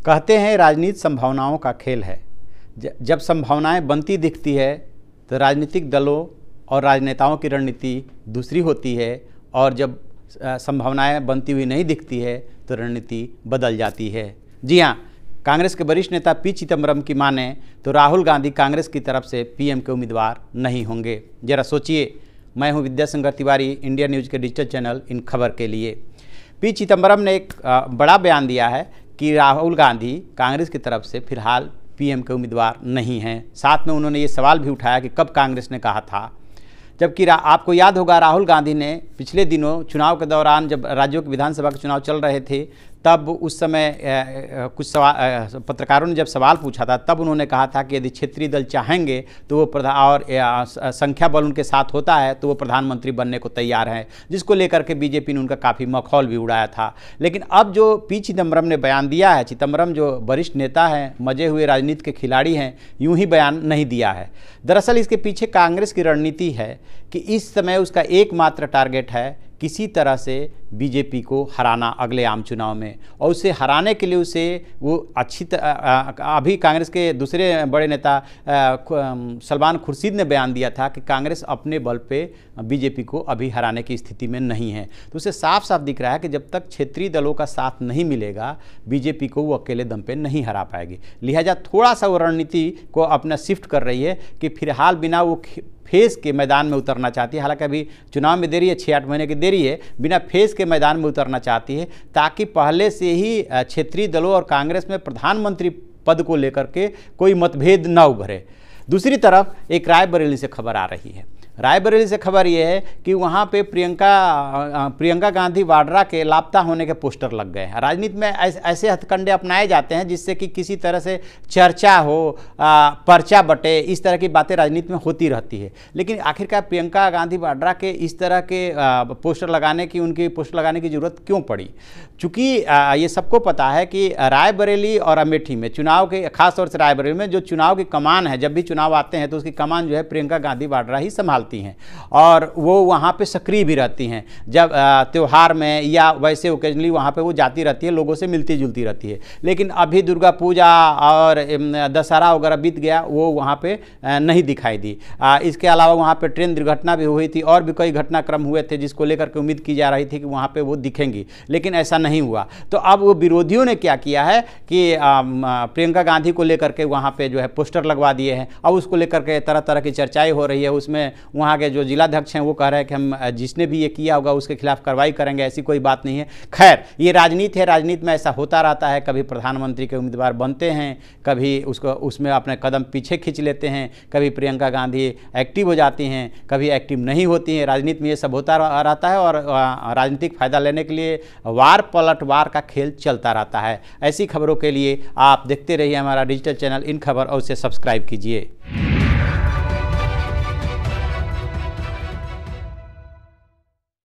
कहते हैं राजनीति संभावनाओं का खेल है। जब संभावनाएं बनती दिखती है तो राजनीतिक दलों और राजनेताओं की रणनीति दूसरी होती है, और जब संभावनाएं बनती हुई नहीं दिखती है तो रणनीति बदल जाती है। जी हाँ, कांग्रेस के वरिष्ठ नेता पी चिदम्बरम की माने तो राहुल गांधी कांग्रेस की तरफ से पीएम के उम्मीदवार नहीं होंगे। जरा सोचिए। मैं हूं विद्याशंकर तिवारी, इंडिया न्यूज़ के डिजिटल चैनल इन खबर के लिए। पी चिदम्बरम ने एक बड़ा बयान दिया है कि राहुल गांधी कांग्रेस की तरफ से फिलहाल पीएम के उम्मीदवार नहीं हैं। साथ में उन्होंने ये सवाल भी उठाया कि कब कांग्रेस ने कहा था, जबकि आपको याद होगा राहुल गांधी ने पिछले दिनों चुनाव के दौरान जब राज्यों के विधानसभा के चुनाव चल रहे थे तब उस समय कुछ पत्रकारों ने जब सवाल पूछा था तब उन्होंने कहा था कि यदि क्षेत्रीय दल चाहेंगे तो वो और संख्या बल उनके साथ होता है तो वो प्रधानमंत्री बनने को तैयार हैं, जिसको लेकर के बीजेपी ने उनका काफ़ी मखौल भी उड़ाया था। लेकिन अब जो पी चिदम्बरम ने बयान दिया है, चिदम्बरम जो वरिष्ठ नेता हैं, मजे हुए राजनीति के खिलाड़ी हैं, यूं ही बयान नहीं दिया है। दरअसल इसके पीछे कांग्रेस की रणनीति है कि इस समय उसका एकमात्र टारगेट है किसी तरह से बीजेपी को हराना अगले आम चुनाव में, और उसे हराने के लिए उसे वो अभी कांग्रेस के दूसरे बड़े नेता सलमान खुर्शीद ने बयान दिया था कि कांग्रेस अपने बल पे बीजेपी को अभी हराने की स्थिति में नहीं है। तो उसे साफ साफ दिख रहा है कि जब तक क्षेत्रीय दलों का साथ नहीं मिलेगा बीजेपी को वो अकेले दम पे नहीं हरा पाएगी। लिहाजा थोड़ा सा वो रणनीति को अपना शिफ्ट कर रही है कि फिलहाल बिना वो फेस के मैदान में उतरना चाहती है। हालांकि अभी चुनाव में देरी है, 6-8 महीने की देरी है, बिना फेस के मैदान में उतरना चाहती है ताकि पहले से ही क्षेत्रीय दलों और कांग्रेस में प्रधानमंत्री पद को लेकर के कोई मतभेद न उभरे। दूसरी तरफ एक रायबरेली से खबर आ रही है। रायबरेली से खबर यह है कि वहाँ पे प्रियंका गांधी वाड्रा के लापता होने के पोस्टर लग गए हैं। राजनीति में ऐसे हथकंडे अपनाए जाते हैं जिससे कि किसी तरह से चर्चा हो, पर्चा बटे, इस तरह की बातें राजनीति में होती रहती है। लेकिन आखिरकार प्रियंका गांधी वाड्रा के इस तरह के उनकी पोस्टर लगाने की जरूरत क्यों पड़ी? चूँकि ये सबको पता है कि रायबरेली और अमेठी में चुनाव के, खासतौर से रायबरेली में जो चुनाव की कमान है, जब भी चुनाव आते हैं तो उसकी कमान जो है प्रियंका गांधी वाड्रा ही संभालती हैं, और वो वहाँ पे सक्रिय भी रहती हैं। जब त्यौहार में या वैसे ओकेजनली वहाँ पे वो जाती रहती है, लोगों से मिलती जुलती रहती है। लेकिन अभी दुर्गा पूजा और दशहरा वगैरह बीत गया, वो वहाँ पे नहीं दिखाई दी। इसके अलावा वहाँ पे ट्रेन दुर्घटना भी हुई थी और भी कई घटनाक्रम हुए थे जिसको लेकर के उम्मीद की जा रही थी कि वहाँ पे वो दिखेंगी, लेकिन ऐसा नहीं हुआ। तो अब वो विरोधियों ने क्या किया है कि प्रियंका गांधी को लेकर के वहाँ पे जो है पोस्टर लगवा दिए हैं। अब उसको लेकर के तरह तरह की चर्चाएं हो रही है। उसमें वहाँ के जो जिलाध्यक्ष हैं वो कह रहे हैं कि हम जिसने भी ये किया होगा उसके खिलाफ कार्रवाई करेंगे, ऐसी कोई बात नहीं है। खैर, ये राजनीति है, राजनीति में ऐसा होता रहता है। कभी प्रधानमंत्री के उम्मीदवार बनते हैं, कभी उसमें अपने कदम पीछे खींच लेते हैं, कभी प्रियंका गांधी एक्टिव हो जाती हैं, कभी एक्टिव नहीं होती हैं। राजनीति में ये सब होता रहता है और राजनीतिक फायदा लेने के लिए वार पलटवार का खेल चलता रहता है। ऐसी खबरों के लिए आप देखते रहिए हमारा डिजिटल चैनल इन खबर और उसे सब्सक्राइब कीजिए।